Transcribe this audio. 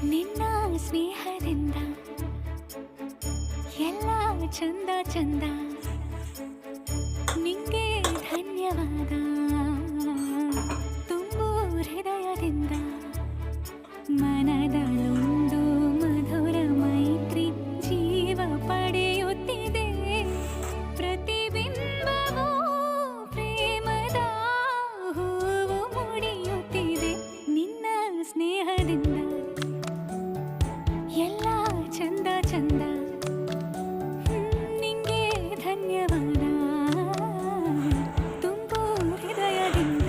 ನಿನ್ನ ಸ್ನೇಹದಿಂದ ಎಲ್ಲ ಚಂದ ಚಂದ, ನಿಂಗೆ ಧನ್ಯವಾದ ತುಂಬು ಹೃದಯದಿಂದ. ಮನದಲ್ಲೊಂದು ಮಧುರ ಮೈತ್ರಿ ಜೀವ ಪಡೆಯುತ್ತಿದೆ, ಪ್ರತಿಬಿಂಬವೂ ಪ್ರೇಮದ ಹೂವು ಮುಡಿಯುತ್ತಿದೆ. ನಿನ್ನ ಸ್ನೇಹದಿಂದ ಎಲ್ಲ ಚಂದ ಚಂದ, ನಿಂಗೆ ಧನ್ಯವಾದ ತುಂಬು ಹೃದಯದಿಂದ.